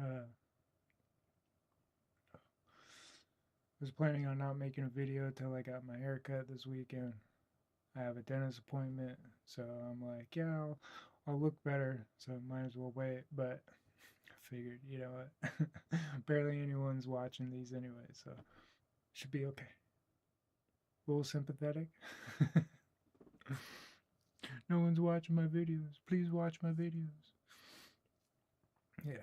Uh, was planning on not making a video till I got my haircut this weekend. I have a dentist appointment, so I'm like, yeah, I'll look better, so might as well wait. But I figured, you know what? Barely anyone's watching these anyway, so should be okay. A little sympathetic. No one's watching my videos. Please watch my videos. Yeah.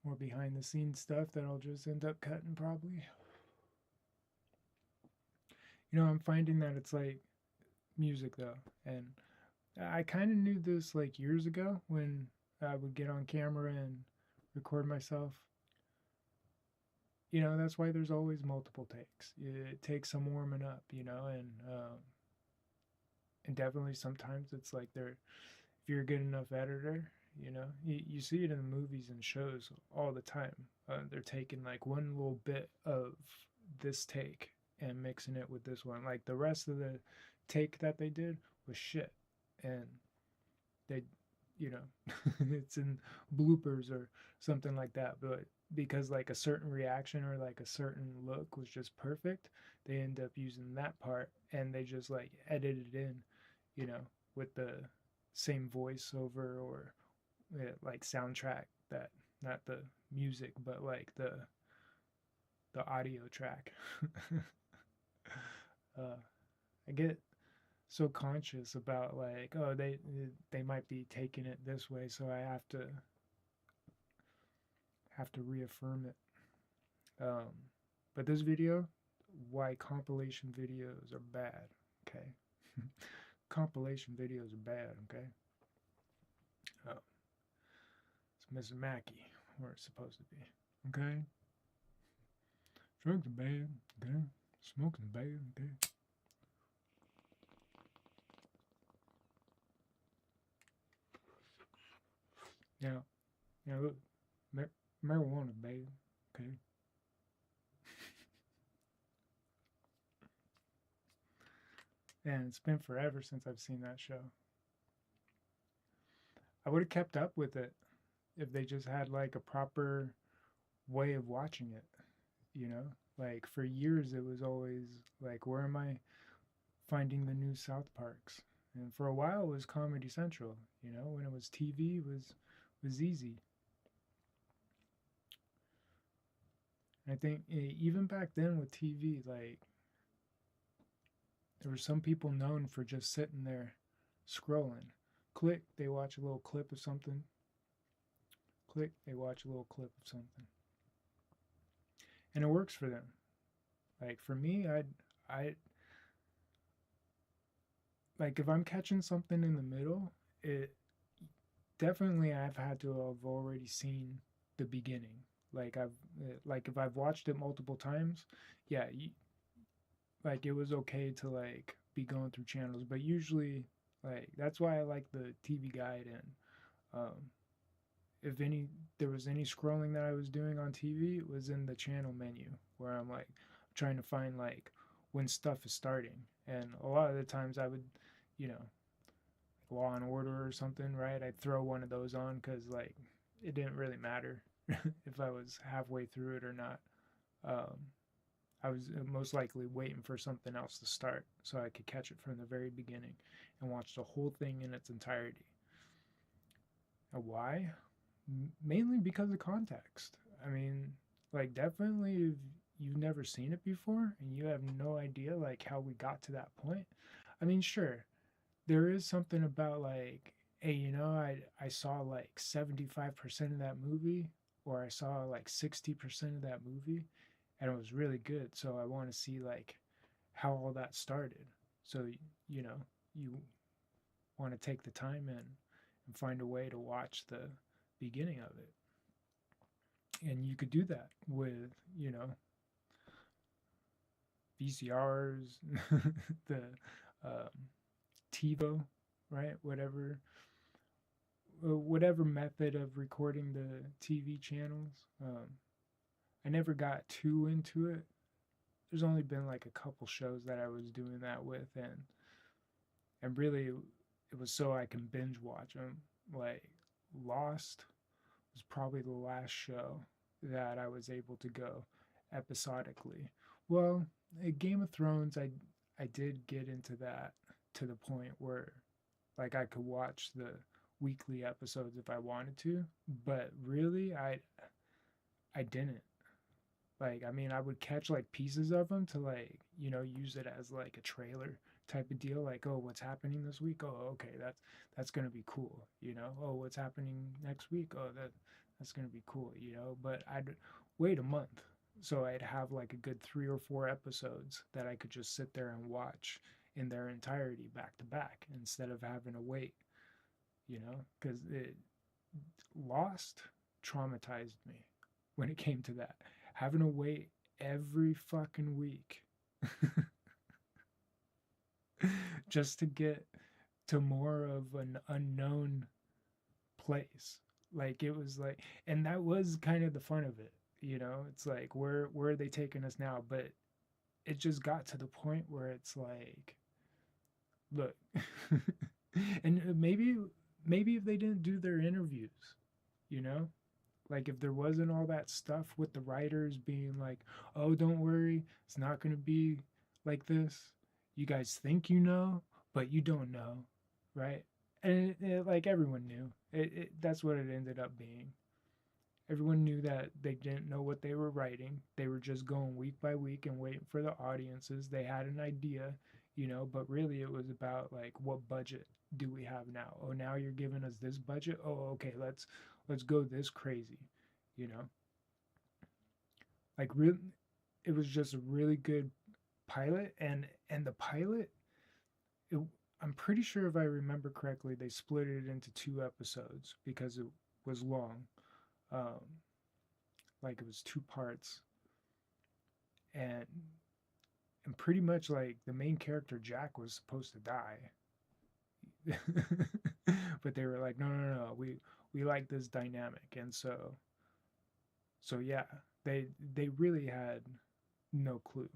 More behind the scenes stuff that I'll just end up cutting probably. You know, I'm finding that it's like music though. And I kind of knew this like years ago when I would get on camera and record myself. You know, that's why there's always multiple takes. It takes some warming up, you know, and definitely sometimes it's like if you're a good enough editor, you know, you see it in the movies and shows all the time. They're taking like one little bit of this take and mixing it with this one. Like the rest of the take that they did was shit, and they, you know, it's in bloopers or something like that. But because like a certain reaction or like a certain look was just perfect, they end up using that part and they just like edited in, you know, with the same voiceover or like soundtrack that not the music but like the audio track. uh, I get so conscious about like, oh, they might be taking it this way, so I have to reaffirm it. Um, but this video, why compilation videos are bad. Okay, compilation videos are bad. Okay, oh, it's Mrs. Mackey where it's supposed to be. Okay, drugs are bad. Okay, smoking's bad. Okay. Now, now look, marijuana bad. Okay. And it's been forever since I've seen that show. I would have kept up with it if they just had like a proper way of watching it, you know? Like for years it was always like where am I finding the new South Parks? And for a while it was Comedy Central, you know, when it was TV was easy. And I think even back then with TV like there were some people known for just sitting there scrolling. Click, they watch a little clip of something. Click, they watch a little clip of something. And it works for them. Like for me, I like if I'm catching something in the middle, it definitely I've had to have already seen the beginning. Like like if I've watched it multiple times, yeah, like it was okay to like be going through channels, but usually like that's why I like the TV guide and if any there was any scrolling that I was doing on TV, it was in the channel menu where I'm like trying to find like when stuff is starting. And a lot of the times I would, you know, Law and Order or something, right? I'd throw one of those on because like it didn't really matter if I was halfway through it or not. Um, I was most likely waiting for something else to start so I could catch it from the very beginning and watch the whole thing in its entirety. And why? Mainly because of context. I mean, like definitely if you've never seen it before and you have no idea like how we got to that point. I mean, sure, there is something about like, hey, you know, I saw like 75% of that movie or I saw like 60% of that movie and it was really good. So I want to see like how all that started. So, you know, you want to take the time and find a way to watch the beginning of it. And you could do that with, you know, VCRs, the um, TiVo, right? Whatever method of recording the TV channels. I never got too into it. There's only been like a couple shows that I was doing that with, and And really, it was so I can binge watch them. Like, Lost was probably the last show that I was able to go episodically. Well, Game of Thrones, I did get into that to the point where like I could watch the weekly episodes if I wanted to, but really I didn't. Like, I mean, I would catch like pieces of them to like, use it as like a trailer type of deal. Like, oh, what's happening this week? Oh, okay, that's gonna be cool. Oh, what's happening next week? Oh, that's gonna be cool. But I'd wait a month, so I'd have like a good 3 or 4 episodes that I could just sit there and watch in their entirety back to back instead of having to wait. Because it Lost traumatized me when it came to that. Having to wait every fucking week just to get to more of an unknown place. Like it was like, and that was kind of the fun of it. It's like where are they taking us now? But it just got to the point where it's like, look, and maybe if they didn't do their interviews, you know, like if there wasn't all that stuff with the writers being like, oh, don't worry, it's not going to be like this. You guys think but you don't know, right? And like everyone knew, that's what it ended up being. Everyone knew that they didn't know what they were writing. They were just going week by week and waiting for the audiences. They had an idea, but really it was about like what budget do we have now? Oh, now you're giving us this budget. Oh, okay, let's go this crazy, you know. Like really, it was just a really good pilot, and the pilot, it, I'm pretty sure if I remember correctly, they split it into 2 episodes because it was long. Um, like it was 2 parts, and pretty much like the main character Jack was supposed to die, but they were like, no, no, no, we like this dynamic, and so yeah, they really had no clue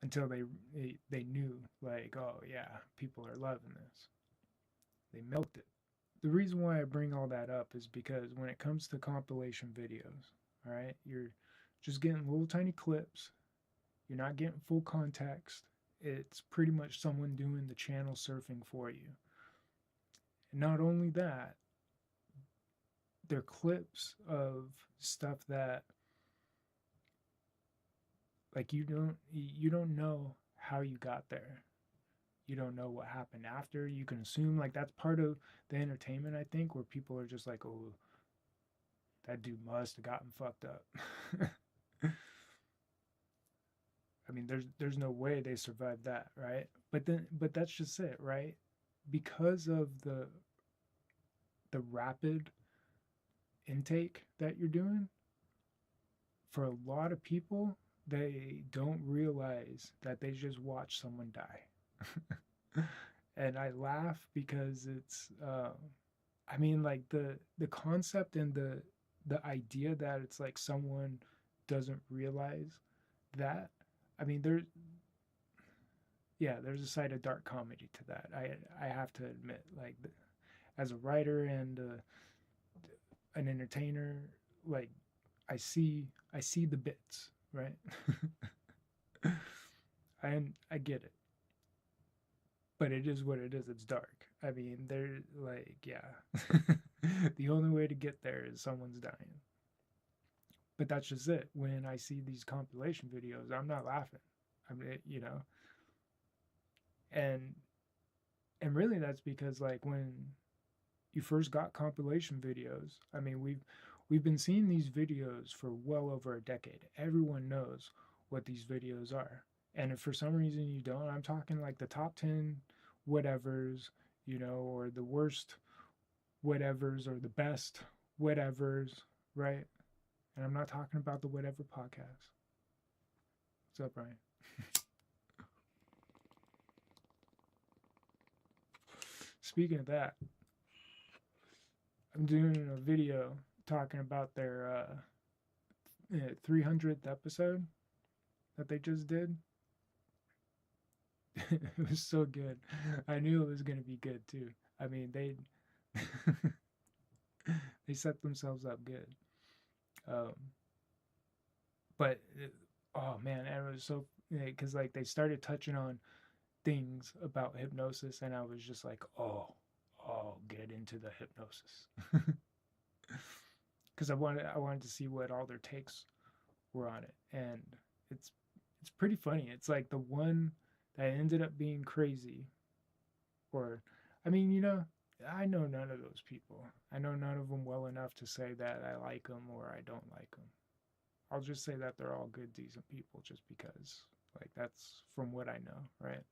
until they knew like, oh yeah, people are loving this. They milked it. The reason why I bring all that up is because when it comes to compilation videos, all right, you're just getting little tiny clips. You're not getting full context. It's pretty much someone doing the channel surfing for you. And not only that, they're clips of stuff that like you don't know how you got there. You don't know what happened after. You can assume like that's part of the entertainment, I think, where people are just like, oh, that dude must have gotten fucked up. I mean, there's no way they survived that, right? But that's just it, right? Because of the rapid intake that you're doing, for a lot of people, they don't realize that they just watched someone die. And I laugh because it's I mean, like the concept and the idea that it's like someone doesn't realize that. I mean, there's a side of dark comedy to that. I have to admit, like as a writer and an entertainer, like I see the bits, right? I get it, but it is what it is. It's dark. I mean, they're like, yeah, the only way to get there is someone's dying. But that's just it. When I see these compilation videos, I'm not laughing. I mean, and really that's because like when you first got compilation videos, I mean, we've been seeing these videos for well over a decade. Everyone knows what these videos are. And if for some reason you don't, I'm talking like the top 10 whatevers, or the worst whatevers or the best whatevers, right? And I'm not talking about the whatever podcast. What's up, Brian? Speaking of that, I'm doing a video talking about their 300th episode that they just did. It was so good. I knew it was gonna be good too. I mean, they they set themselves up good. Um, but oh man, and it was so because like they started touching on things about hypnosis, and I was just like, oh, get into the hypnosis, because I wanted to see what all their takes were on it, and it's it's pretty funny. It's like the one that ended up being crazy, or I mean, I know none of those people. I know none of them well enough to say that I like them or I don't like them. I'll just say that they're all good, decent people, just because, like, that's from what I know, right?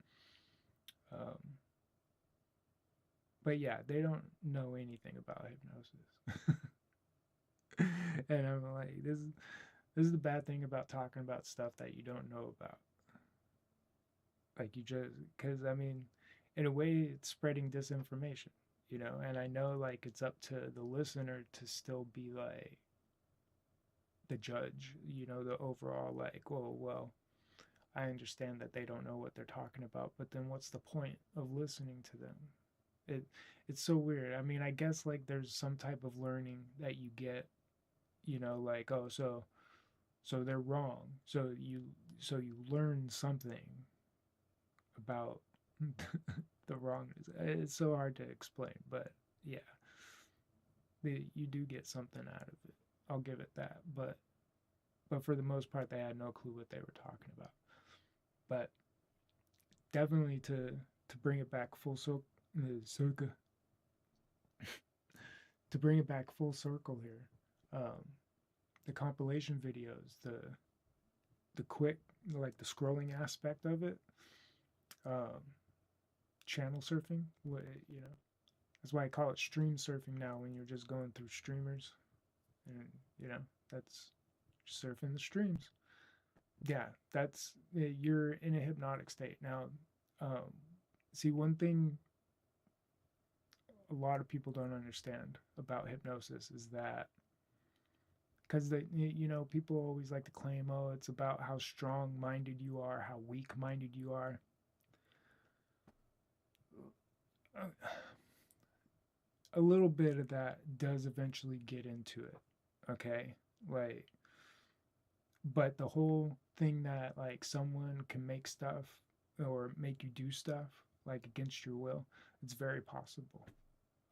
Um, but yeah, they don't know anything about hypnosis. And I'm like, this is the bad thing about talking about stuff that you don't know about. Like you just because I mean, in a way, it's spreading disinformation, And I know like it's up to the listener to still be like the judge, the overall like, well, I understand that they don't know what they're talking about, but then what's the point of listening to them? It it's so weird. I mean, I guess like there's some type of learning that you get, like oh, so they're wrong. So you learn something about the wrongness. It's so hard to explain, but yeah, you do get something out of it. I'll give it that. But for the most part, they had no clue what they were talking about. But definitely to bring it back full circle, to bring it back full circle here, the compilation videos, the quick like the scrolling aspect of it, um, channel surfing. That's why I call it stream surfing now. When you're just going through streamers, and that's surfing the streams. Yeah, that's you're in a hypnotic state now. Um, See, one thing a lot of people don't understand about hypnosis is that because people always like to claim, oh, it's about how strong-minded you are, how weak-minded you are. A little bit of that does eventually get into it, okay? Like, but the whole thing that like someone can make stuff or make you do stuff like against your will, it's very possible.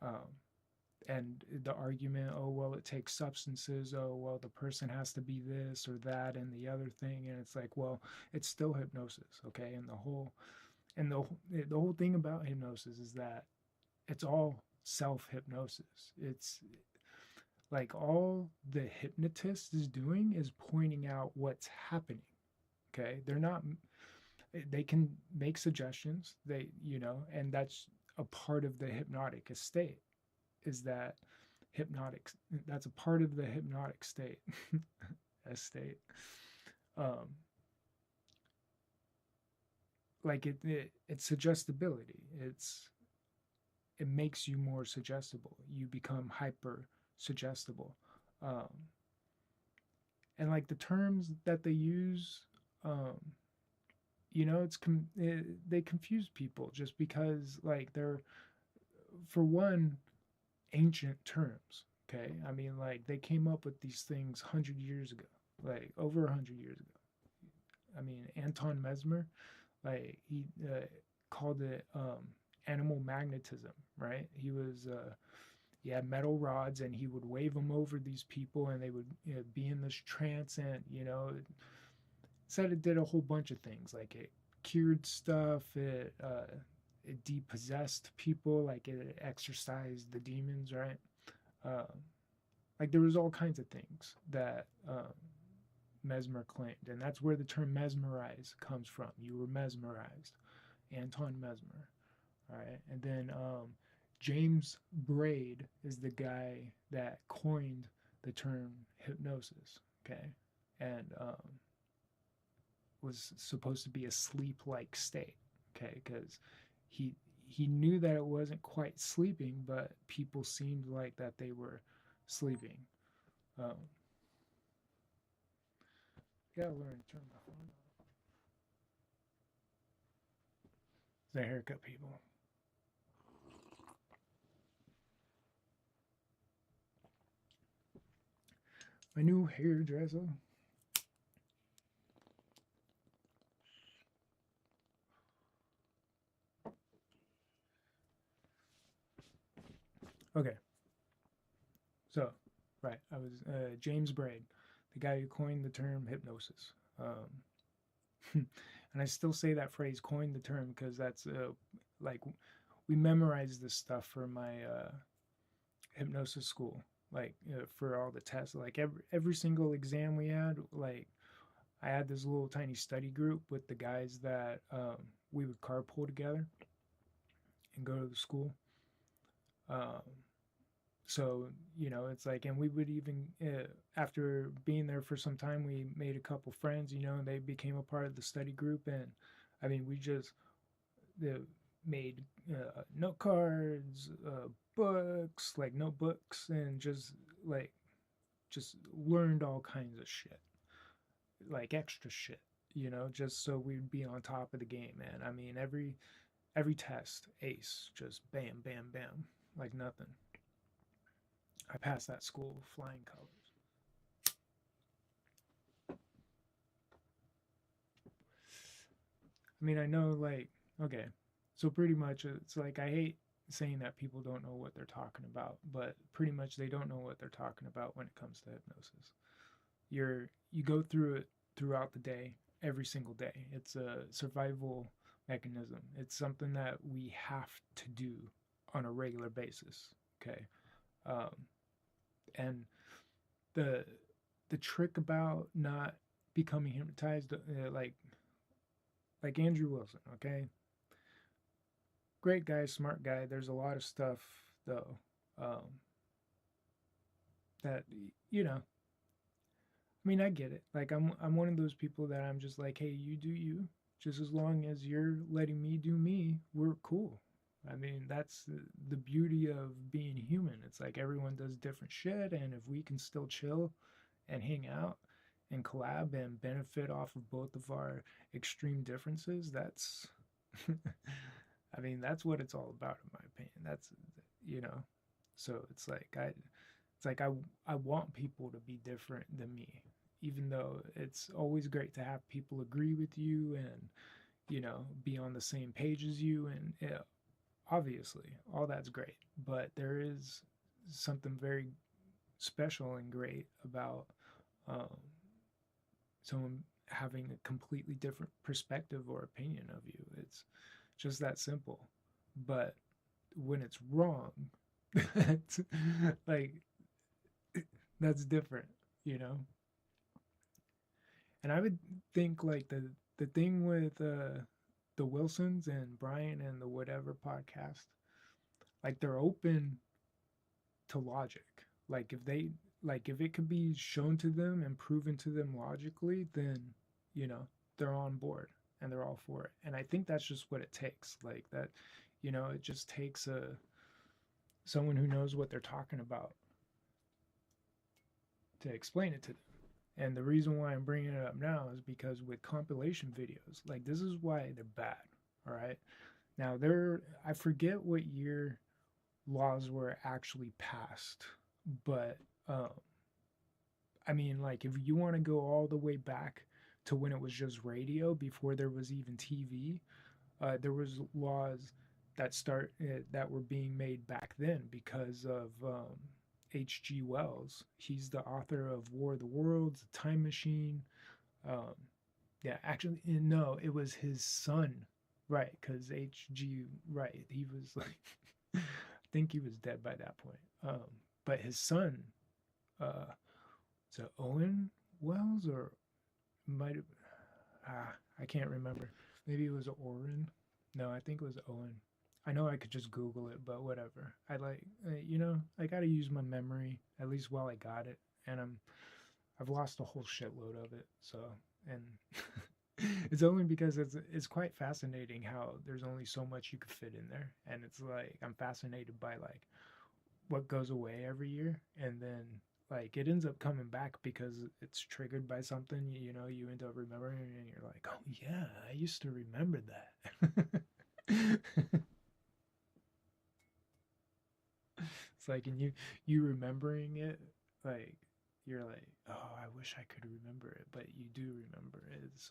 Um, and the argument, oh well, it takes substances, oh well, the person has to be this or that and the other thing, and it's like, well, it's still hypnosis, okay? And the whole thing about hypnosis is that it's all self hypnosis. It's like all the hypnotist is doing is pointing out what's happening. Okay, they can make suggestions, and that's a part of the hypnotic state, is that hypnotic that's a part of the hypnotic state. State. um like it's suggestibility. It makes you more suggestible. You become hyper suggestible. um and like the terms that they use, um they confuse people just because like they're, for one, ancient terms. Okay, I mean like they came up with these things 100 years ago, like over 100 years ago. I mean, Anton Mesmer, like called it animal magnetism, right? He had metal rods and he would wave them over these people and they would be in this trance, and said it did a whole bunch of things, like it cured stuff, it depossessed people, like it exorcised the demons, right? um, like there was all kinds of things that Mesmer claimed, and that's where the term mesmerize comes from. You were mesmerized. Anton Mesmer. All right. And then James Braid is the guy that coined the term hypnosis. Okay. And was supposed to be a sleep like state. Okay. Because he he knew that it wasn't quite sleeping, but people seemed like that they were sleeping. Um, gotta learn to turn my phone off. The haircut people. My new hairdresser. Okay, so right, I was James Braid, the guy who coined the term hypnosis. And I still say that phrase, coined the term, because that's like we memorized this stuff for my hypnosis school, like for all the tests, like every single exam we had, like I had this little tiny study group with the guys that we would carpool together and go to the school. Um, so it's like, and we would even after being there for some time, we made a couple friends, and they became a part of the study group. And I mean, we just uh, made note cards, books, like notebooks, and like just learned all kinds of shit, like extra shit, just so we'd be on top of the game, man. I mean, every test, ace, just bam, bam, bam, like nothing. I passed that school with flying colors. I mean, I know, like, okay, so pretty much it's like I hate saying that people don't know what they're talking about, but pretty much they don't know what they're talking about when it comes to hypnosis. You go through it throughout the day, every single day. It's a survival mechanism. It's something that we have to do on a regular basis. Okay, um, and the the trick about not becoming hypnotized, like Andrew Wilson, okay, great guy, smart guy. There's a lot of stuff though that you know. I mean, I get it. Like I'm one of those people that I'm just like, hey, you do you. Just as long as you're letting me do me, we're cool. I mean, that's the beauty of being human. It's like everyone does different shit, and if we can still chill and hang out and collab and benefit off of both of our extreme differences, that's I mean, that's what it's all about in my opinion. That's you know. So it's like I want people to be different than me, even though it's always great to have people agree with you and be on the same page as you, and yeah, obviously all that's great, but there is something very special and great about um, someone having a completely different perspective or opinion of you. It's just that simple. But when it's wrong, it's like that's different, you know. And I would think like the thing with the Wilsons and Brian and the whatever podcast, like they're open to logic. Like if it could be shown to them and proven to them logically, then you know they're on board and they're all for it. And I think that's just what it takes. Like that, it just takes a someone who knows what they're talking about to explain it to them. And the reason why I'm bringing it up now is because with compilation videos, like this is why they're bad. All right. Now I forget what year laws were actually passed, but um, I mean, like if you want to go all the way back to when it was just radio before there was even TV, there was laws that were being made back then because of H.G. Wells. He's the author of War of the Worlds, The Time Machine. Um, yeah, actually, no, it was his son, right? Because H.G. Right, he was like, I think he was dead by that point. But his son, uh, so Owen Wells or might have, I can't remember. Maybe it was Oren. No, I think it was Owen. I know I could just Google it, but whatever. I got to use my memory at least while I got it, and I've lost a whole shitload of it. So, and it's only because it's quite fascinating how there's only so much you could fit in there, and it's like I'm fascinated by like what goes away every year, and then like it ends up coming back because it's triggered by something. You end up remembering, and you're like, oh yeah, I used to remember that. It's like, and you remembering it, like you're like, oh, I wish I could remember it, but you do remember it. It's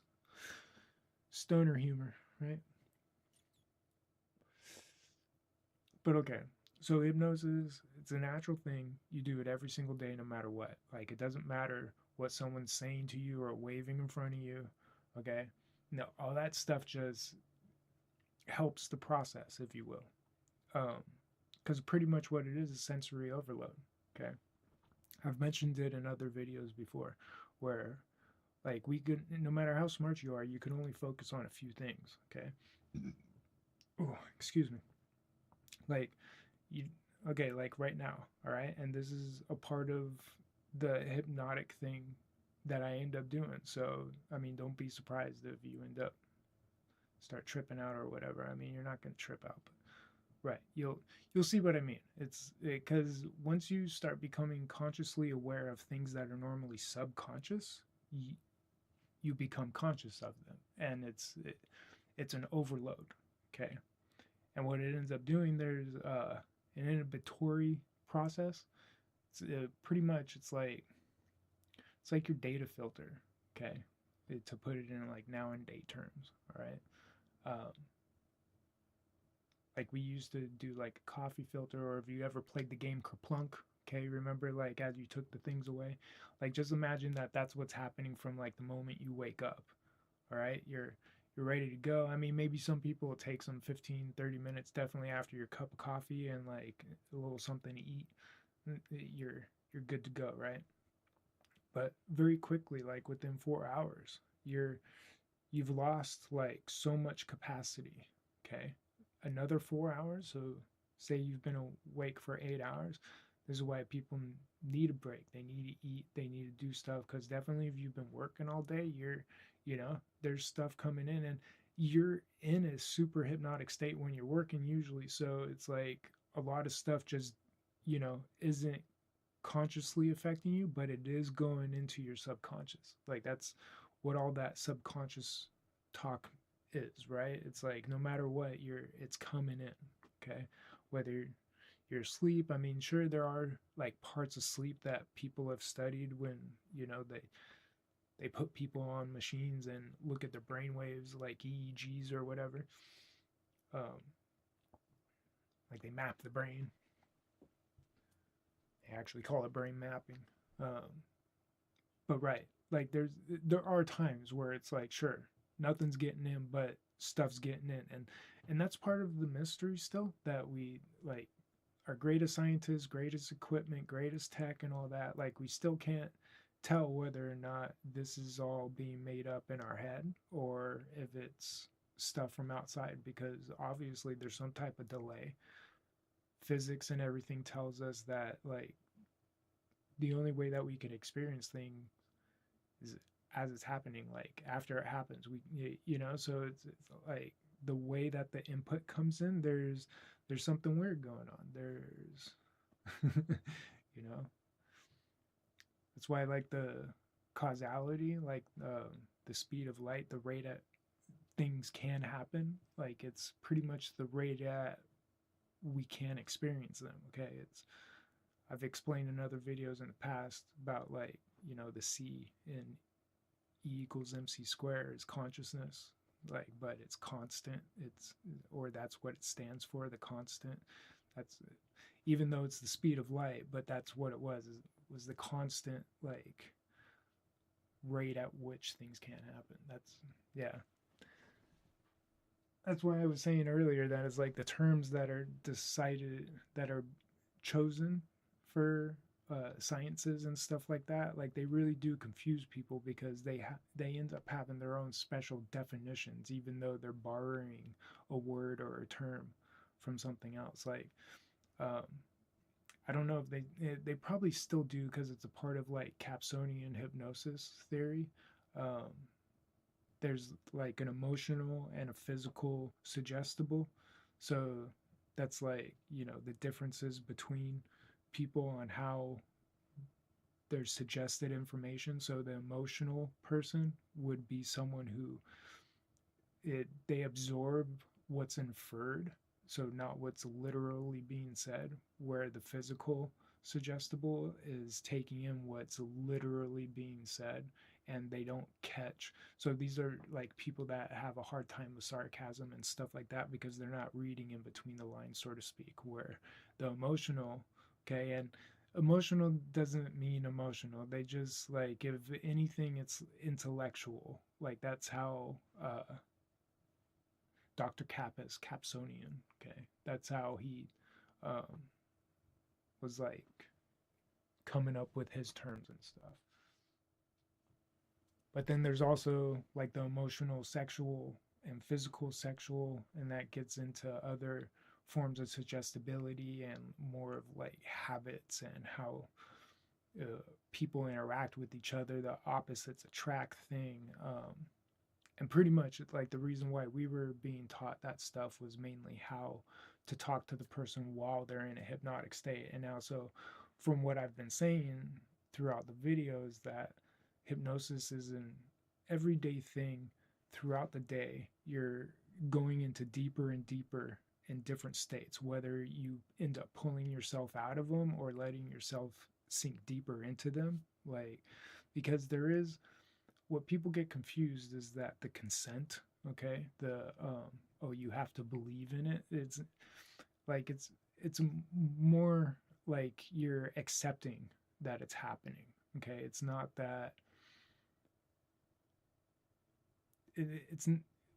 stoner humor, right? But okay, so hypnosis, it's a natural thing. You do it every single day, no matter what. Like it doesn't matter what someone's saying to you or waving in front of you. Okay, no, all that stuff just helps the process, if you will. Because pretty much what it is sensory overload. Okay, I've mentioned it in other videos before, where like we could, no matter how smart you are, you can only focus on a few things. Okay, oh, excuse me. Like you, okay, like right now, all right, and this is a part of the hypnotic thing that I end up doing. So I mean, don't be surprised if you end up start tripping out or whatever. I mean, you're not gonna trip out, but right, you'll see what I mean. It's because once you start becoming consciously aware of things that are normally subconscious, you become conscious of them, and it's an overload. Okay, and what it ends up doing, there's an inhibitory process. It's pretty much it's like your data filter. Okay, to put it in like now and date terms. All right. Um, like we used to do like a coffee filter, or if you ever played the game Kerplunk, okay, remember like as you took the things away, like just imagine that that's what's happening from like the moment you wake up. All right, you're ready to go. I mean, maybe some people it takes them 15, 30 minutes, definitely after your cup of coffee and like a little something to eat, you're good to go, right? But very quickly, like within 4 hours, you've lost like so much capacity. Okay, another 4 hours. So say you've been awake for 8 hours. This is why people need a break. They need to eat. They need to do stuff because definitely if you've been working all day, there's stuff coming in and you're in a super hypnotic state when you're working usually. So it's like a lot of stuff just isn't consciously affecting you, but it is going into your subconscious. Like that's what all that subconscious talk is, right? It's like no matter what, it's coming in. Okay, whether you're asleep. I mean, sure, there are like parts of sleep that people have studied when they put people on machines and look at their brain waves, like EEGs or whatever. Um, like they map the brain. They actually call it brain mapping. Um, but right, like there are times where it's like sure nothing's getting in, but stuff's getting in, and that's part of the mystery still that we like our greatest scientists, greatest equipment, greatest tech, and all that. Like we still can't tell whether or not this is all being made up in our head or if it's stuff from outside because obviously there's some type of delay. Physics and everything tells us that like the only way that we can experience things is as it's happening, like after it happens. So it's like the way that the input comes in. There's something weird going on. There's you know that's why like the causality, like the speed of light, the rate at things can happen. Like it's pretty much the rate at we can experience them. Okay, it's I've explained in other videos in the past about like the C in E equals MC squared is consciousness, like, but it's constant. Or that's what it stands for, the constant. That's even though it's the speed of light, but that's what it was the constant, like, rate at which things can happen. Yeah. That's why I was saying earlier that it's like the terms that are decided, that are chosen for sciences and stuff like that, like they really do confuse people because they end up having their own special definitions, even though they're borrowing a word or a term from something else. Like um, I don't know if they probably still do because it's a part of like Capsonian hypnosis theory. Um, there's like an emotional and a physical suggestible. So that's like, the differences between people on how there's suggested information. So the emotional person would be someone who they absorb what's inferred, so not what's literally being said, where the physical suggestible is taking in what's literally being said and they don't catch. So these are like people that have a hard time with sarcasm and stuff like that because they're not reading in between the lines, so to speak, where the emotional, okay, and emotional doesn't mean emotional. They just like, if anything, it's intellectual. Like that's how Dr. Kappas, Capsonian, okay, that's how he um, was like coming up with his terms and stuff. But then there's also like the emotional, sexual, and physical sexual, and that gets into other forms of suggestibility and more of like habits and how people interact with each other, the opposites attract thing. And pretty much like the reason why we were being taught that stuff was mainly how to talk to the person while they're in a hypnotic state. And now, so from what I've been saying throughout the videos, that hypnosis is an everyday thing throughout the day. You're going into deeper and deeper in different states, whether you end up pulling yourself out of them or letting yourself sink deeper into them. Like, because there is, what people get confused is that the consent, okay, the oh, you have to believe in it. It's like it's more like you're accepting that it's happening. Okay, it's not that it's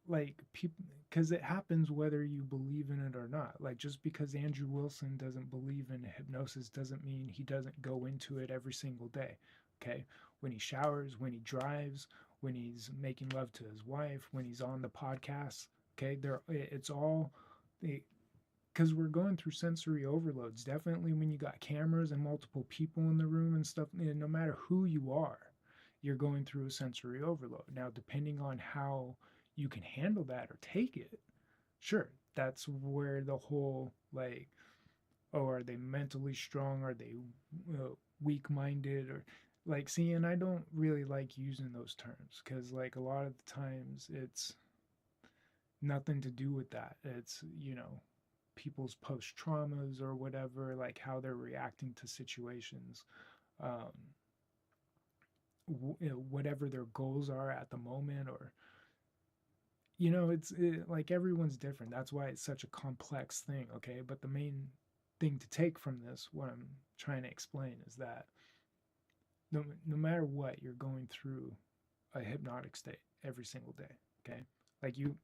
like people, because it happens whether you believe in it or not. Like just because Andrew Wilson doesn't believe in hypnosis doesn't mean he doesn't go into it every single day. Okay, when he showers, when he drives, when he's making love to his wife, when he's on the podcast. Okay, there, it's all because we're going through sensory overloads. Definitely when you got cameras and multiple people in the room and stuff, no matter who you are, you're going through a sensory overload. Now, depending on how you can handle that or take it, sure, that's where the whole like, oh, are they mentally strong? Are they weak minded? Or like, see, and I don't really like using those terms because, like, a lot of the times it's nothing to do with that. It's, people's post traumas or whatever, like how they're reacting to situations. Um, whatever their goals are at the moment, or like everyone's different. That's why it's such a complex thing. Okay, but the main thing to take from this, what I'm trying to explain, is that no matter what, you're going through a hypnotic state every single day. Okay, like you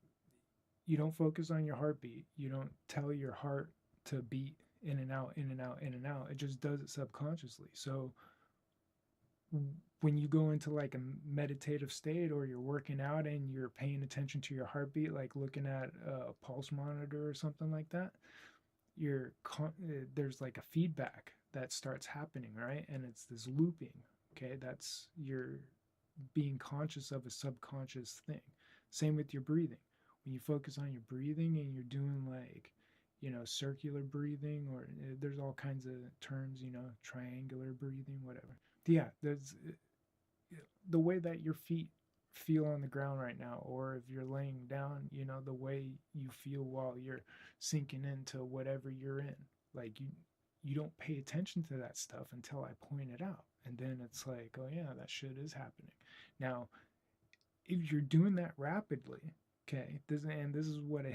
don't focus on your heartbeat. You don't tell your heart to beat in and out, in and out, in and out. It just does it subconsciously. So when you go into like a meditative state, or you're working out and you're paying attention to your heartbeat, like looking at a pulse monitor or something like that, there's like a feedback that starts happening, right? And it's this looping. Okay, that's, you're being conscious of a subconscious thing. Same with your breathing. When you focus on your breathing and you're doing like, circular breathing, or there's all kinds of terms, triangular breathing, whatever. Yeah, there's the way that your feet feel on the ground right now, or if you're laying down, the way you feel while you're sinking into whatever you're in. Like you don't pay attention to that stuff until I point it out. And then it's like, oh yeah, that shit is happening. Now, if you're doing that rapidly, okay, this is what a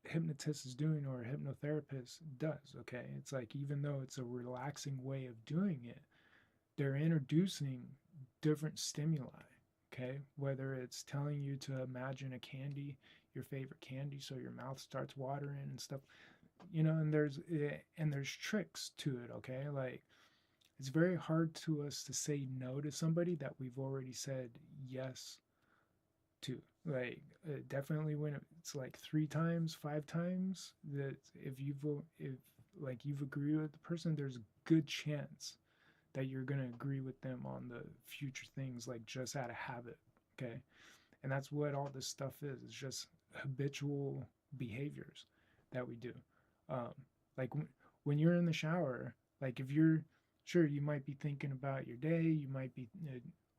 hypnotist is doing, or a hypnotherapist does, okay? It's like, even though it's a relaxing way of doing it, they're introducing different stimuli, okay? Whether it's telling you to imagine a candy, your favorite candy, so your mouth starts watering and stuff, and there's tricks to it, okay? Like, it's very hard to us to say no to somebody that we've already said yes to. Like, definitely when it's like 3 times, 5 times, that if like you've agreed with the person, there's a good chance that you're going to agree with them on the future things, like just out of habit. Okay, and that's what all this stuff is. It's just habitual behaviors that we do. um, like when you're in the shower, like if you're, sure, you might be thinking about your day, you might be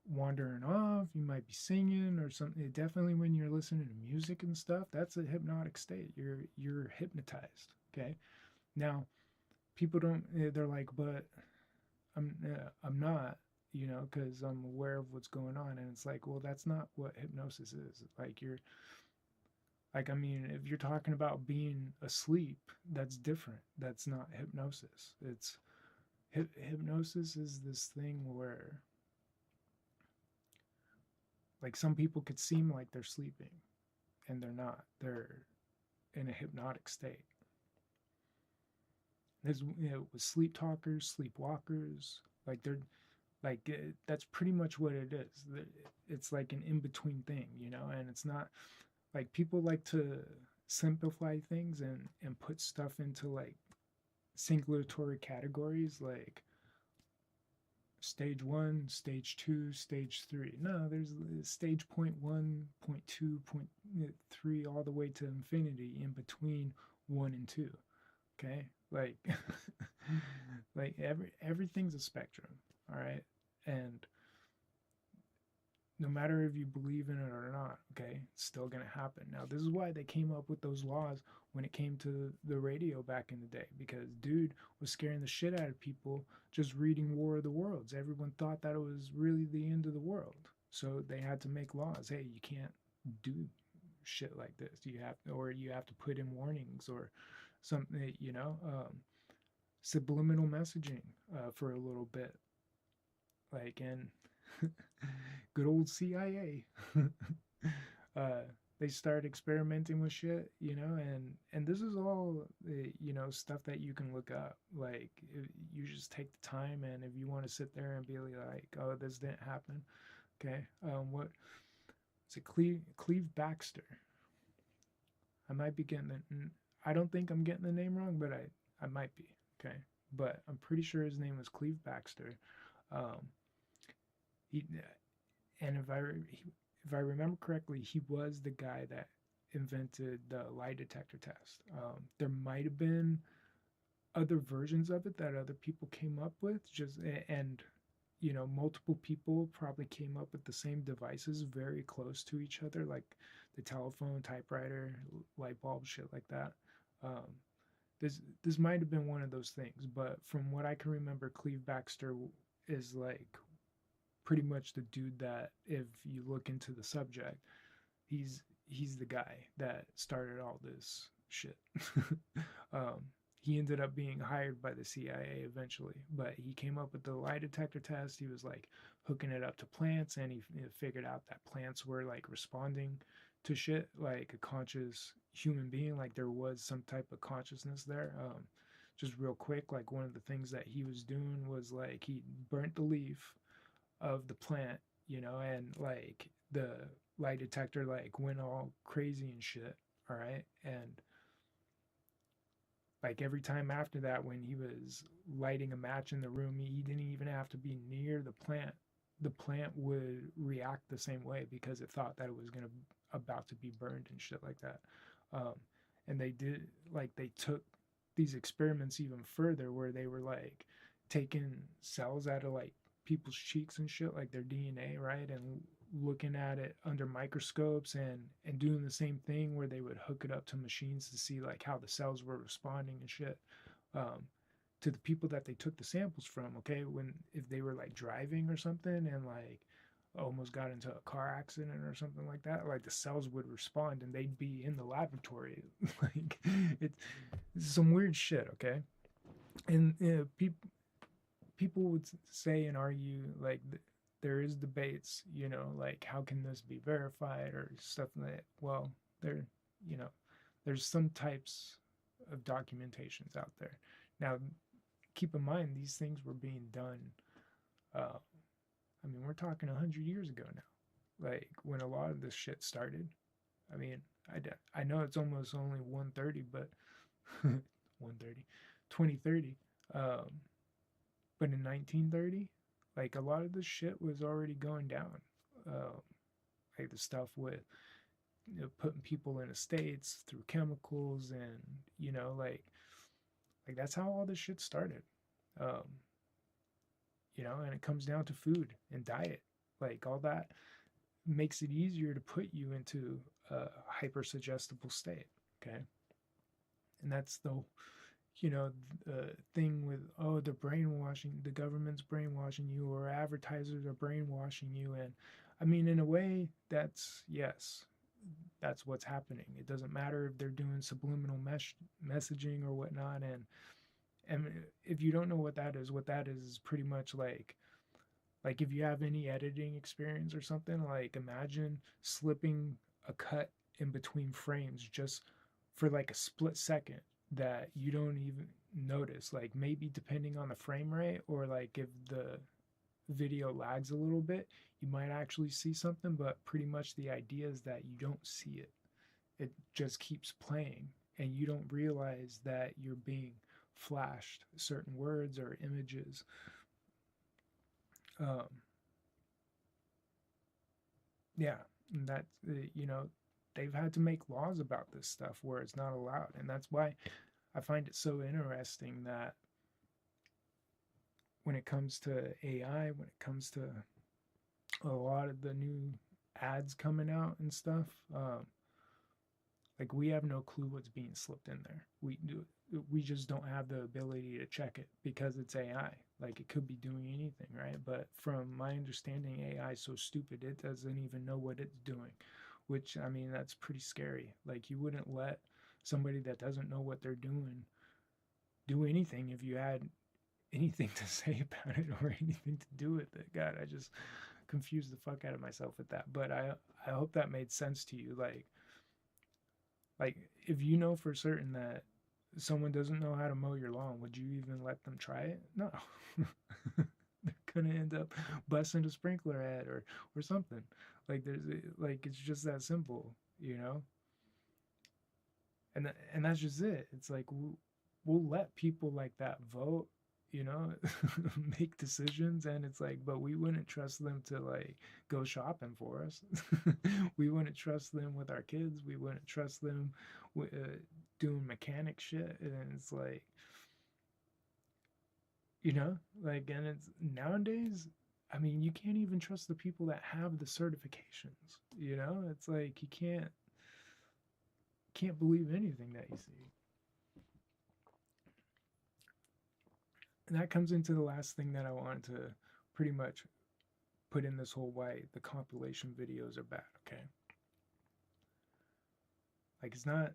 wandering off, you might be singing or something. Definitely when you're listening to music and stuff, that's a hypnotic state. You're hypnotized. Okay. Now, people don't. They're like, but I'm not. Because I'm aware of what's going on, and it's like, well, that's not what hypnosis is. Like I mean, if you're talking about being asleep, that's different. That's not hypnosis. It's hypnosis is this thing where, like, some people could seem like they're sleeping, and they're not. They're in a hypnotic state. There's, with sleep talkers, sleepwalkers, like that's pretty much what it is. It's like an in between thing, and it's not like people like to simplify things and put stuff into like singulatory categories, like stage one, stage two, stage three. No, there's stage point one, point two, point three, all the way to infinity in between one and two. Okay, like like everything's a spectrum. All right, and no matter if you believe in it or not, okay, it's still gonna happen. Now, this is why they came up with those laws when it came to the radio back in the day, because dude was scaring the shit out of people just reading War of the Worlds. Everyone thought that it was really the end of the world, so they had to make laws. Hey, you can't do shit like this. You have to put in warnings or something. Subliminal messaging for a little bit, like, and good old CIA. uh, they start experimenting with shit, and this is all stuff that you can look up. Like, you just take the time, and if you want to sit there and be like, oh, this didn't happen, okay, what is it? Cleve Baxter. I might be getting I don't think I'm getting the name wrong, but I might be, okay, but I'm pretty sure his name was Cleve Baxter. He and if I remember correctly, he was the guy that invented the lie detector test. There might have been other versions of it that other people came up with, and multiple people probably came up with the same devices very close to each other, like the telephone, typewriter, light bulb, shit like that. Um, this might have been one of those things, but from what I can remember, Cleve Baxter is like pretty much the dude that, if you look into the subject, he's the guy that started all this shit. um, he ended up being hired by the CIA eventually, but he came up with the lie detector test. He was like hooking it up to plants, and he figured out that plants were like responding to shit like a conscious human being, like there was some type of consciousness there. Just real quick, like one of the things that he was doing was like he burnt the leaf of the plant, and like the lie detector like went all crazy and shit. All right. And like every time after that, when he was lighting a match in the room, he didn't even have to be near the plant. The plant would react the same way because it thought that it was about to be burned and shit like that. Um, and they took these experiments even further, where they were like taking cells out of like people's cheeks and shit, like their DNA, right? And looking at it under microscopes, and doing the same thing where they would hook it up to machines to see like how the cells were responding and shit, to the people that they took the samples from. Okay, when if they were like driving or something and like almost got into a car accident or something like that, like the cells would respond and they'd be in the laboratory. Like it's some weird shit. Okay, and people would say and argue like there is debates, like how can this be verified or stuff like that. Well, there, you know, there's some types of documentations out there. Now, keep in mind these things were being done. Uh, I mean, we're talking 100 years ago now, like when a lot of this shit started. I mean, I know it's almost only 1:30, but 1:30, 2030. Um, but in 1930, like a lot of this shit was already going down. Um, like the stuff with putting people in estates through chemicals, and like that's how all this shit started. Um, and it comes down to food and diet. like all that makes it easier to put you into a hyper suggestible state. Okay. And that's the, you know, the thing with, oh, the brainwashing, the government's brainwashing you, or advertisers are brainwashing you. And I mean, in a way, that's, yes, that's what's happening. It doesn't matter if they're doing subliminal messaging or whatnot. And if you don't know what that is pretty much like if you have any editing experience or something, like imagine slipping a cut in between frames just for like a split second that you don't even notice. Like maybe depending on the frame rate, or like if the video lags a little bit, you might actually see something, but pretty much the idea is that you don't see it. It just keeps playing and you don't realize that you're being flashed certain words or images. Um, yeah, and that, you know, they've had to make laws about this stuff where it's not allowed. And that's why I find it so interesting that when it comes to AI, when it comes to a lot of the new ads coming out and stuff, like we have no clue what's being slipped in there. We just don't have the ability to check it because it's AI. Like it could be doing anything, right? But from my understanding, AI is so stupid it doesn't even know what it's doing, which I mean that's pretty scary. Like you wouldn't let somebody that doesn't know what they're doing do anything if you had anything to say about it or anything to do with it. God, I just confused the fuck out of myself with that. But I hope that made sense to you. Like if you know for certain that someone doesn't know how to mow your lawn, would you even let them try it? No. They're gonna end up busting a sprinkler head or something. Like like it's just that simple, you know. And that's just it. It's like we'll let people like that vote, you know, make decisions, and it's like, but we wouldn't trust them to like go shopping for us. We wouldn't trust them with our kids. We wouldn't trust them with doing mechanic shit. And it's like, you know, like, and it's nowadays. I mean, you can't even trust the people that have the certifications. You know, it's like you can't believe anything that you see. And that comes into the last thing that I wanted to pretty much put in this whole why the compilation videos are bad, okay? Like it's not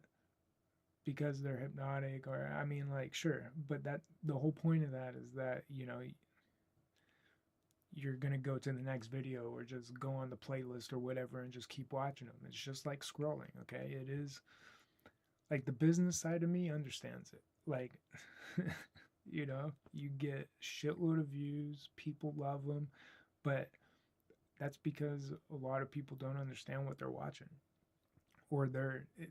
because they're hypnotic, or I mean like sure, but that the whole point of that is that, you know, you're going to go to the next video or just go on the playlist or whatever and just keep watching them. It's just like scrolling, okay? It is like the business side of me understands it. Like you know, you get shitload of views, people love them, but that's because a lot of people don't understand what they're watching, or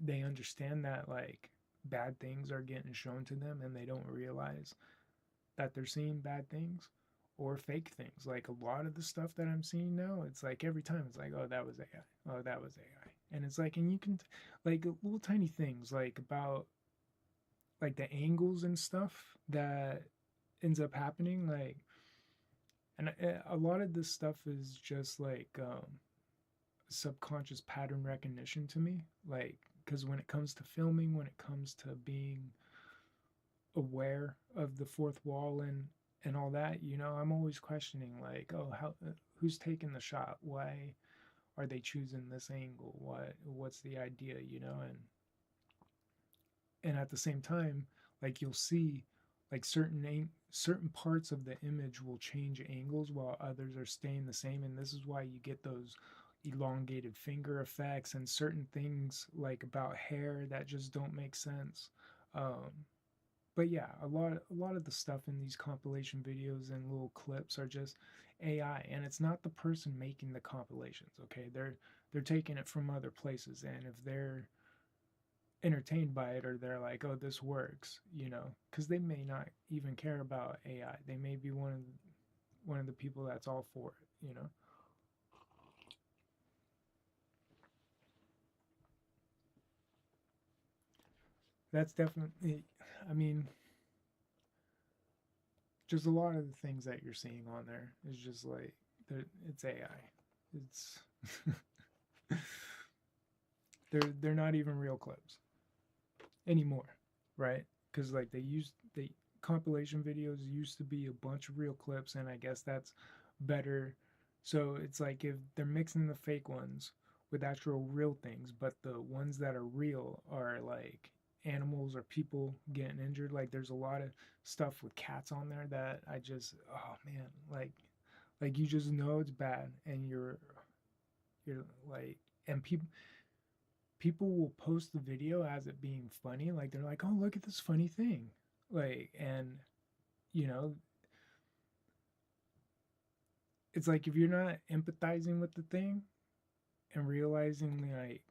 they understand that like bad things are getting shown to them and they don't realize that they're seeing bad things or fake things. Like a lot of the stuff that I'm seeing now, it's like every time it's like, oh, that was AI. Oh, that was AI. And it's like, and you can like little tiny things like about like the angles and stuff that ends up happening. Like, and a lot of this stuff is just like subconscious pattern recognition to me. Like, because when it comes to filming, when it comes to being aware of the fourth wall and all that, you know, I'm always questioning like, oh, how who's taking the shot? Why are they choosing this angle? What's the idea, you know? And at the same time, like you'll see like certain parts of the image will change angles while others are staying the same, and this is why you get those elongated finger effects and certain things like about hair that just don't make sense. um, but yeah, a lot of the stuff in these compilation videos and little clips are just AI, and it's not the person making the compilations. Okay, they're taking it from other places, and if they're entertained by it or they're like, oh, this works, you know, because they may not even care about AI. They may be one of the people that's all for it, you know. That's definitely, I mean, just a lot of the things that you're seeing on there is just like it's AI. It's they're not even real clips anymore, right? Because like they compilation videos used to be a bunch of real clips, and I guess that's better. So it's like if they're mixing the fake ones with actual real things, but the ones that are real are like animals or people getting injured. Like there's a lot of stuff with cats on there that I just, oh man, like you just know it's bad, and you're like, and people will post the video as it being funny, like they're like, oh, look at this funny thing, like, and you know, it's like if you're not empathizing with the thing and realizing like,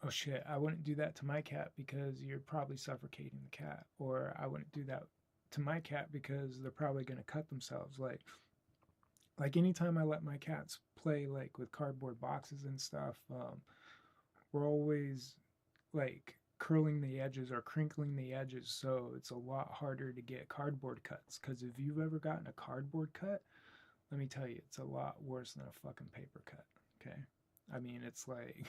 oh shit, I wouldn't do that to my cat because you're probably suffocating the cat, or I wouldn't do that to my cat because they're probably going to cut themselves, like anytime I let my cats play like with cardboard boxes and stuff, we're always like curling the edges or crinkling the edges, so it's a lot harder to get cardboard cuts, because if you've ever gotten a cardboard cut, let me tell you, it's a lot worse than a fucking paper cut. Okay, I mean, it's like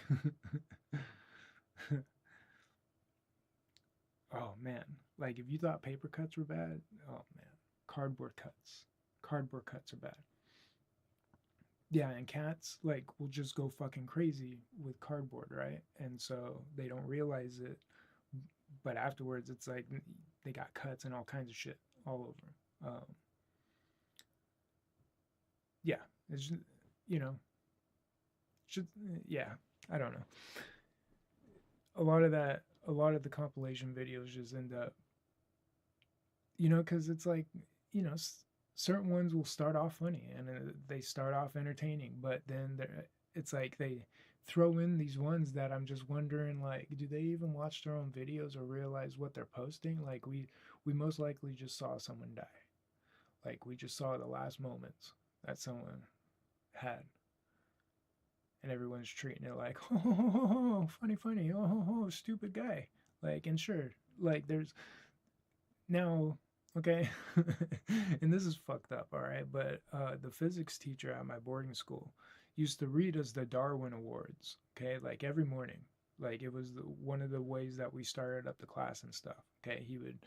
oh man, like if you thought paper cuts were bad, oh man, cardboard cuts cardboard cuts are bad. Yeah, and cats like will just go fucking crazy with cardboard, right? And so they don't realize it, but afterwards it's like they got cuts and all kinds of shit all over. Yeah, it's just, you know, should, yeah, I don't know. A lot of the compilation videos just end up, because it's like, you know, certain ones will start off funny and they start off entertaining, but then it's like they throw in these ones that I'm just wondering, like, do they even watch their own videos or realize what they're posting? Like we most likely just saw someone die. Like we just saw the last moments that someone had, and everyone's treating it like, oh, funny, funny, oh, stupid guy. Like, and sure, like there's now, okay, and this is fucked up, all right, but the physics teacher at my boarding school used to read us the Darwin Awards, okay, like every morning. Like it was one of the ways that we started up the class and stuff. Okay, he would,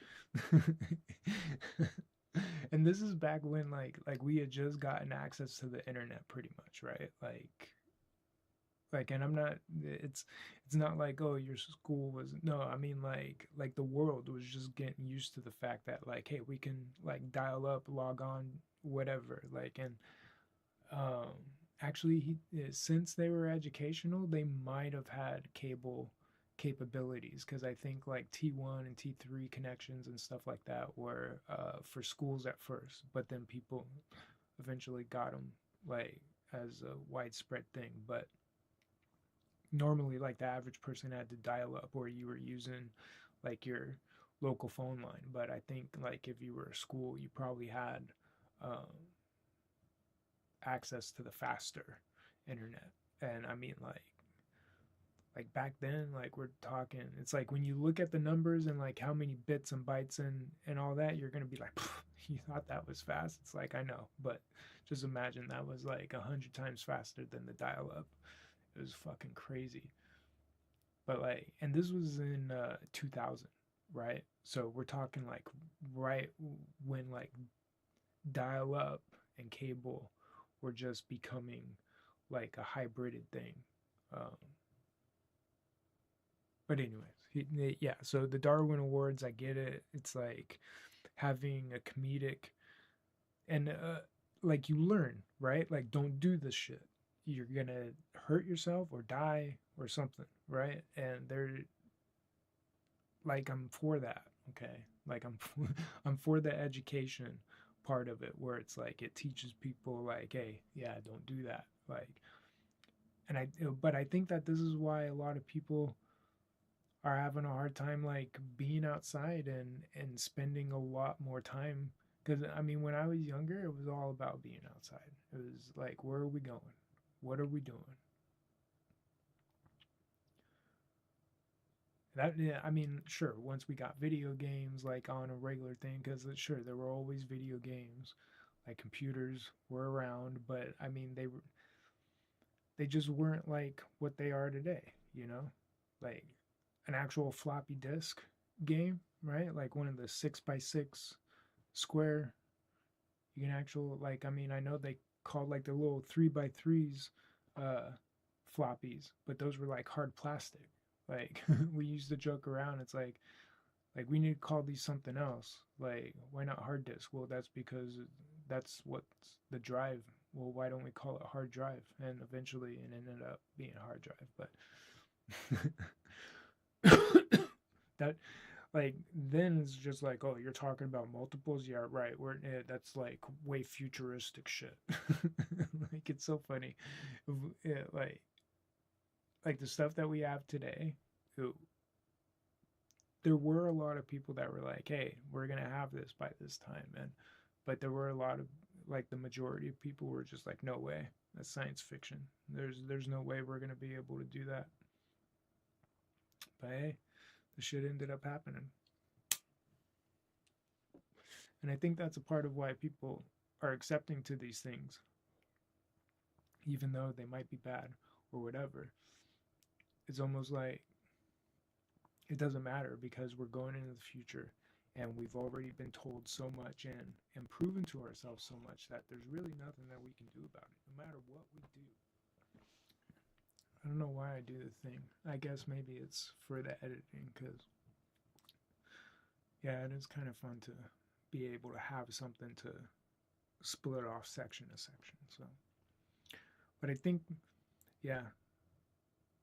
and this is back when like we had just gotten access to the internet, pretty much, right? Like, and I'm not, it's not like, oh, your school was, no, I mean like the world was just getting used to the fact that like, hey, we can like dial up, log on, whatever, like. And um actually since they were educational, they might have had cable capabilities, because I think like T1 and T3 connections and stuff like that were for schools at first, but then people eventually got them like as a widespread thing. But normally like the average person had to dial up, or you were using like your local phone line. But I think like if you were a school, you probably had um, access to the faster internet. And I mean like back then, like we're talking, it's like when you look at the numbers and like how many bits and bytes and all that, you're gonna be like, you thought that was fast? It's like, I know, but just imagine that was like 100 times faster than the dial up. It was fucking crazy. But like, and this was in 2000, right? So we're talking like right when like dial up and cable were just becoming like a hybrided thing. Um, but anyways, yeah. So the Darwin Awards, I get it. It's like having a comedic, and like you learn, right? Like don't do this shit. You're gonna hurt yourself or die or something, right? And they're like, I'm for that, okay? Like I'm for the education part of it, where it's like it teaches people like, hey, yeah, don't do that. Like, and but I think that this is why a lot of people are having a hard time like being outside and spending a lot more time. Because I mean, when I was younger, it was all about being outside. It was like, where are we going? What are we doing? That, yeah, I mean, sure. Once we got video games like on a regular thing, because sure there were always video games, like computers were around, but I mean they were. they just weren't like what they are today, you know? Like an actual floppy disk game, right? Like one of the 6x6 square, you can actual, like, I mean, I know they called like the little 3x3s uh floppies, but those were like hard plastic. Like we used to joke around, it's like we need to call these something else. Like, why not hard disk? Well, that's because that's what's the drive. Well, why don't we call it hard drive? And eventually it ended up being a hard drive. But that, like, then it's just like, oh, you're talking about multiples? Yeah, right. That's like way futuristic shit. Like, it's so funny. Yeah, like the stuff that we have today, there were a lot of people that were like, "Hey, we're gonna have this by this time," and but there were a lot of, like, the majority of people were just like, "No way, that's science fiction. There's no way we're gonna be able to do that." But hey, the shit ended up happening, and I think that's a part of why people are accepting to these things, even though they might be bad or whatever. It's almost like it doesn't matter because we're going into the future and we've already been told so much and proven to ourselves so much that there's really nothing that we can do about it, no matter what we do. I don't know why I do the thing. I guess maybe it's for the editing because, yeah, it is kind of fun to be able to have something to split off section to section. So, but I think, yeah,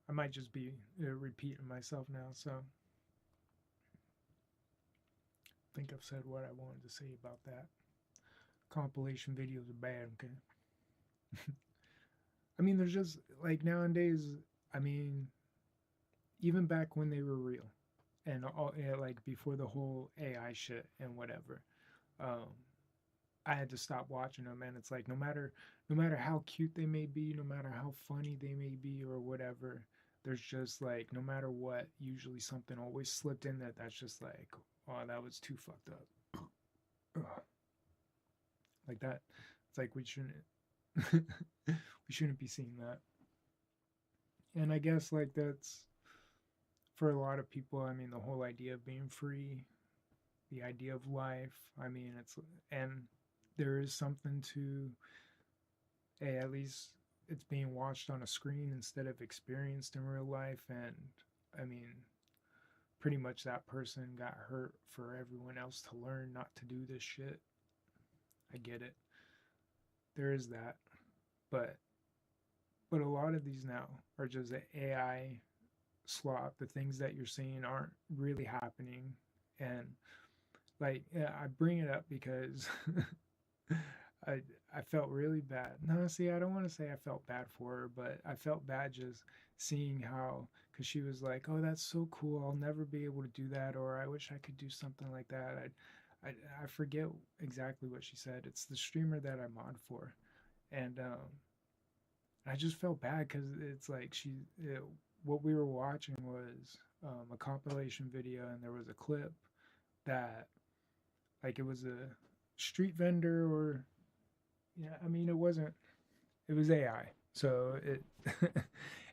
I might just be repeating myself now. So, I think I've said what I wanted to say about that. Compilation videos are bad, okay? I mean, there's just like nowadays, I mean, even back when they were real and all, yeah, like before the whole AI shit and whatever, um, I had to stop watching them. And it's like no matter how cute they may be, no matter how funny they may be or whatever, there's just like no matter what, usually something always slipped in there that's just like, oh, that was too fucked up. Ugh. Like that. It's like we shouldn't we shouldn't be seeing that. And I guess like that's for a lot of people, I mean the whole idea of being free, the idea of life, I mean it's and there is something to, hey, at least it's being watched on a screen instead of experienced in real life. And I mean, pretty much that person got hurt for everyone else to learn not to do this shit. I get it. There is that. But a lot of these now are just AI slop. The things that you're seeing aren't really happening. And like, yeah, I bring it up because I I felt really bad. No, see, I don't want to say I felt bad for her, but I felt bad just seeing how, because she was like, "Oh, that's so cool. I'll never be able to do that," or "I wish I could do something like that." I forget exactly what she said. It's the streamer that I mod for, and I just felt bad because it's like what we were watching was a compilation video, and there was a clip that, like, it was a street vendor, or yeah, I mean, it was AI. So it,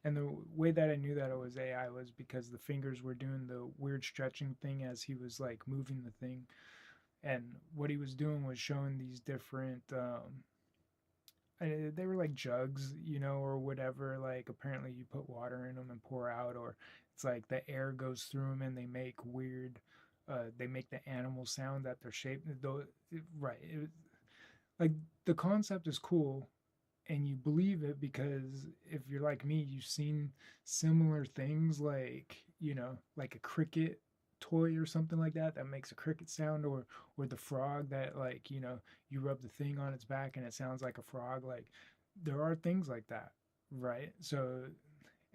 and the way that I knew that it was AI was because the fingers were doing the weird stretching thing as he was like moving the thing. And what he was doing was showing these different, they were like jugs, or whatever. Like apparently you put water in them and pour out, or it's like the air goes through them and they make weird, they make the animal sound that they're shaped. Though, right. Like the concept is cool and you believe it because if you're like me, you've seen similar things like, like a cricket toy or something like that that makes a cricket sound, or the frog that, like, you rub the thing on its back and it sounds like a frog. Like there are things like that, right? So,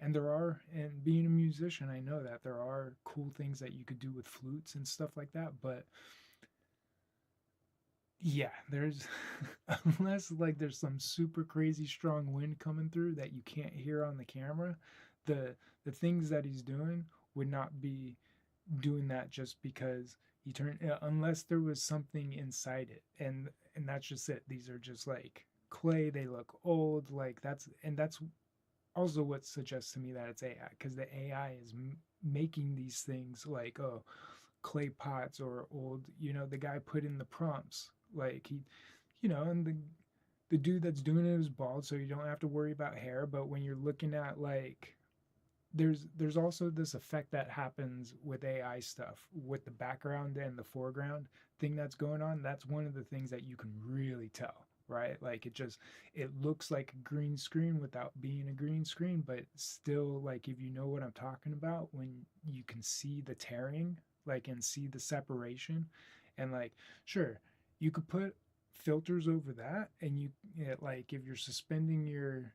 and there are, and being a musician, I know that there are cool things that you could do with flutes and stuff like that, but yeah, there's unless like there's some super crazy strong wind coming through that you can't hear on the camera, the the things that he's doing would not be doing that just because he turned, unless there was something inside it. And that's just it. These are just like clay, they look old, like that's also what suggests to me that it's AI, because the AI is making these things like, oh, clay pots or old, the guy put in the prompts, like he, and the dude that's doing it is bald, so you don't have to worry about hair. But when you're looking at like, there's also this effect that happens with AI stuff with the background and the foreground thing that's going on. That's one of the things that you can really tell, right? Like it looks like a green screen without being a green screen, but still, like, if you know what I'm talking about, when you can see the tearing, like, and see the separation. And like, sure, you could put filters over that, and like, if you're suspending your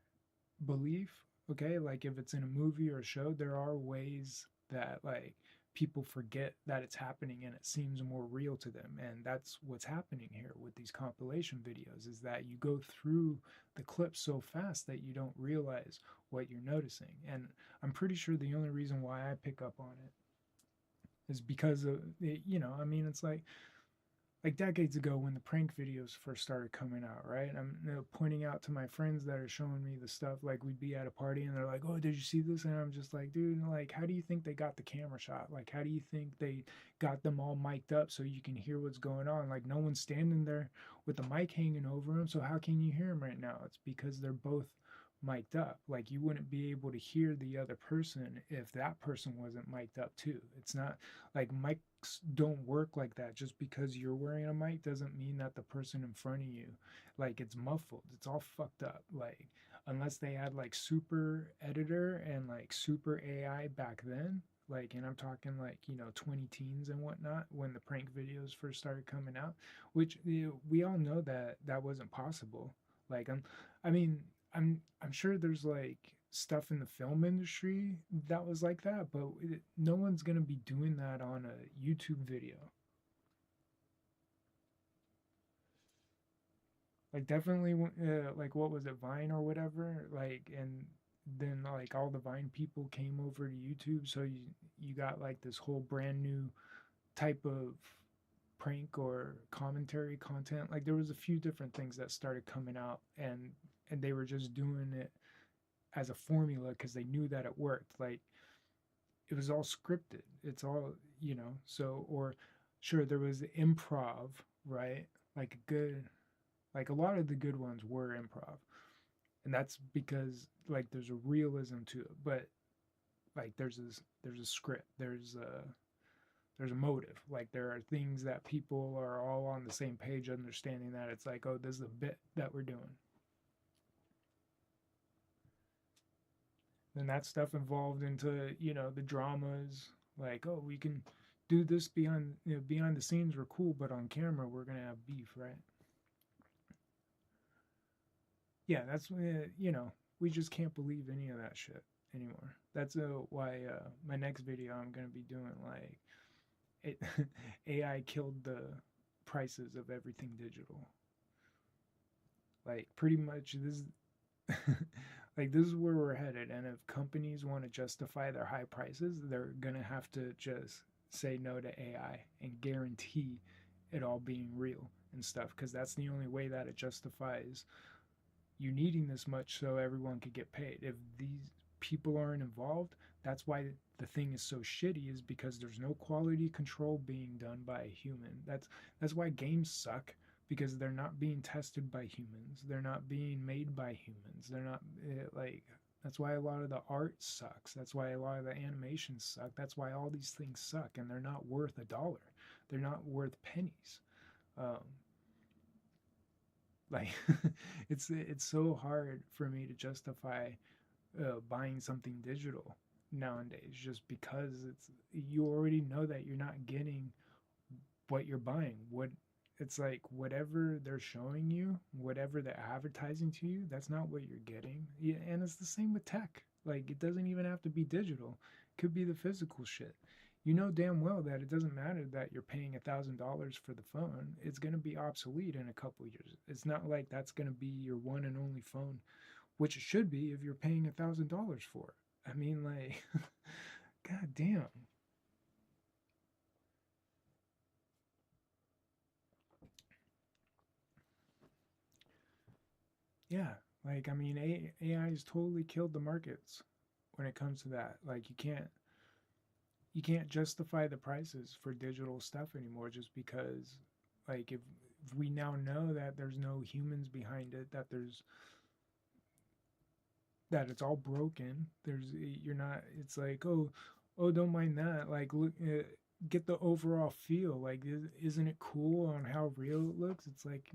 belief, okay, like if it's in a movie or a show, there are ways that, like, people forget that it's happening and it seems more real to them. And that's what's happening here with these compilation videos, is that you go through the clips so fast that you don't realize what you're noticing. And I'm pretty sure the only reason why I pick up on it is because of it, I mean, it's like decades ago when the prank videos first started coming out, right? I'm pointing out to my friends that are showing me the stuff. Like, we'd be at a party and they're like, "Oh, did you see this?" And I'm just like, "Dude, like, how do you think they got the camera shot? Like, how do you think they got them all mic'd up so you can hear what's going on? Like, no one's standing there with the mic hanging over them, so how can you hear them right now?" It's because they're both mic'd up. Like, you wouldn't be able to hear the other person if that person wasn't mic'd up too. It's not like mics don't work like that. Just because you're wearing a mic doesn't mean that the person in front of you, like, it's muffled. It's all fucked up. Like, unless they had like super editor and like super AI back then, like, and I'm talking like, 20 teens and whatnot, when the prank videos first started coming out, which, we all know that that wasn't possible. Like, I mean, I'm sure there's like stuff in the film industry that was like that, but no one's gonna be doing that on a YouTube video. Like, definitely, like, what was it, Vine or whatever? Like, and then like all the Vine people came over to YouTube, so you got like this whole brand new type of prank or commentary content. Like, there was a few different things that started coming out, and they were just doing it as a formula because they knew that it worked. Like, it was all scripted. It's all, so, or sure, there was improv, right? Like a good, like a lot of the good ones were improv. And that's because, like, there's a realism to it. But like, there's a script, there's a motive. Like, there are things that people are all on the same page, understanding that it's like, oh, this is a bit that we're doing. Then that stuff evolved into, the dramas. Like, oh, we can do this behind the scenes, we're cool, but on camera we're gonna have beef, right? Yeah, that's, we just can't believe any of that shit anymore. That's why my next video I'm gonna be doing, like, it, AI killed the prices of everything digital. Like, pretty much this like, this is where we're headed. And if companies want to justify their high prices, they're gonna have to just say no to AI and guarantee it all being real and stuff, because that's the only way that it justifies you needing this much so everyone could get paid. If these people aren't involved, that's why the thing is so shitty, is because there's no quality control being done by a human. That's why games suck, because they're not being tested by humans. They're not being made by humans. They're not, like, that's why a lot of the art sucks. That's why a lot of the animations suck. That's why all these things suck, and they're not worth a dollar. They're not worth pennies. Um, like, it's so hard for me to justify buying something digital nowadays, just because you already know that you're not getting what you're buying. What It's like, whatever they're showing you, whatever they're advertising to you, that's not what you're getting. Yeah, and it's the same with tech. Like, it doesn't even have to be digital. It could be the physical shit. You know damn well that it doesn't matter that you're paying $1,000 for the phone. It's gonna be obsolete in a couple years. It's not like that's gonna be your one and only phone, which it should be if you're paying $1,000 for it. I mean, like, god damn. Yeah, Like, I mean, AI has totally killed the markets when it comes to that. Like, you can't justify the prices for digital stuff anymore just because, like, if we now know that there's no humans behind it, that it's all broken. You're not. It's like, oh, don't mind that. Like, look, get the overall feel. Like, isn't it cool on how real it looks? It's like,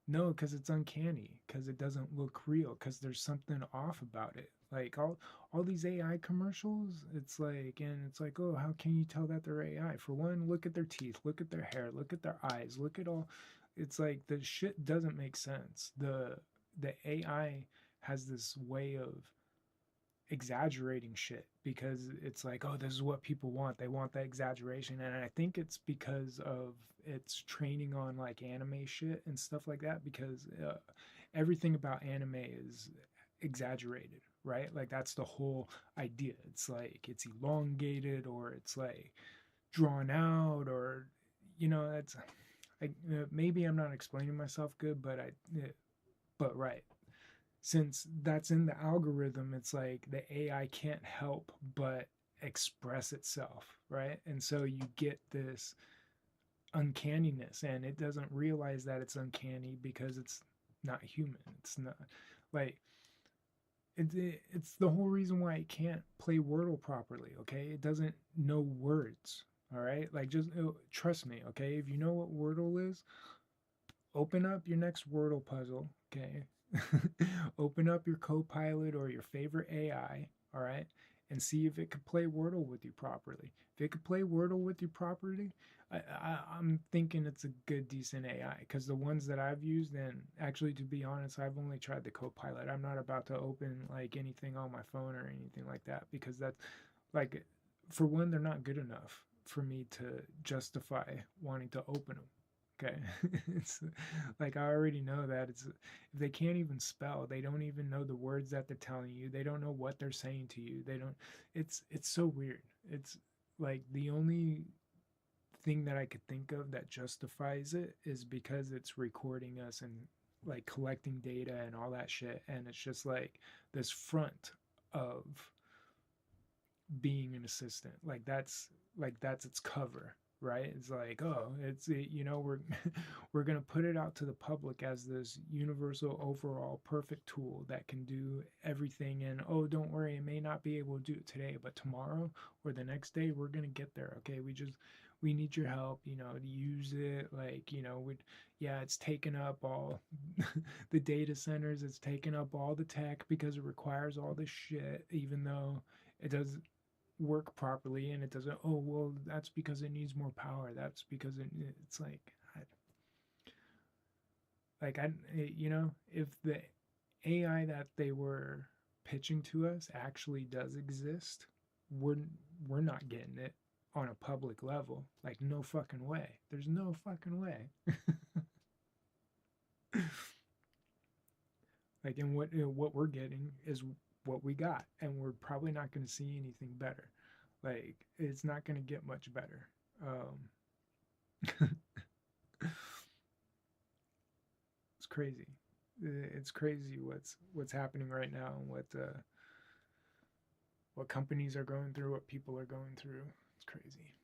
no, because it's uncanny. Because it doesn't look real. Because there's something off about it. Like all these AI commercials, it's like, oh, how can you tell that they're AI? For one, look at their teeth, look at their hair, look at their eyes, look at all. It's like the shit doesn't make sense. The AI has this way of exaggerating shit because it's like, oh, this is what people want. They want that exaggeration. And I think it's because of its training on like anime shit and stuff like that, because everything about anime is exaggerated, right? Like that's the whole idea. It's like it's elongated or it's like drawn out, or that's like, maybe I'm not explaining myself good, but right, since that's in the algorithm, it's like the AI can't help but express itself, right? And so you get this uncanniness, and it doesn't realize that it's uncanny because it's not human. It's not like it's the whole reason why it can't play Wordle properly. Okay, it doesn't know words. All right, like just trust me. Okay, if you know what Wordle is, open up your next Wordle puzzle, okay? Open up your Copilot or your favorite AI, all right, and see if it could play Wordle with you properly. If it could play Wordle with you properly, I'm thinking it's a good, decent AI, because the ones that I've used, and actually, to be honest, I've only tried the Copilot. I'm not about to open like anything on my phone or anything like that, because that's like, for one, they're not good enough for me to justify wanting to open them. Okay. It's like, I already know that it's, if they can't even spell, they don't even know the words that they're telling you. They don't know what they're saying to you. They don't it's so weird. It's like the only thing that I could think of that justifies it is because it's recording us and like collecting data and all that shit, and it's just like this front of being an assistant. Like that's its cover, right? It's like, oh, we're we're gonna put it out to the public as this universal overall perfect tool that can do everything. And oh, don't worry, it may not be able to do it today, but tomorrow or the next day we're gonna get there. Okay, we need your help, to use it. Like, yeah, it's taken up all the data centers, it's taken up all the tech because it requires all this shit, even though it does work properly. And it doesn't, oh well, that's because it needs more power, that's because it's like, if the AI that they were pitching to us actually does exist, we're we're not getting it on a public level. Like, no fucking way, there's no fucking way. Like, and what we're getting is what we got, and we're probably not going to see anything better. Like, it's not going to get much better. It's crazy. It's crazy what's happening right now, and what companies are going through, what people are going through. It's crazy.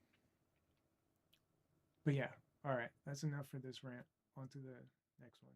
But yeah, all right, that's enough for this rant. On to the next one.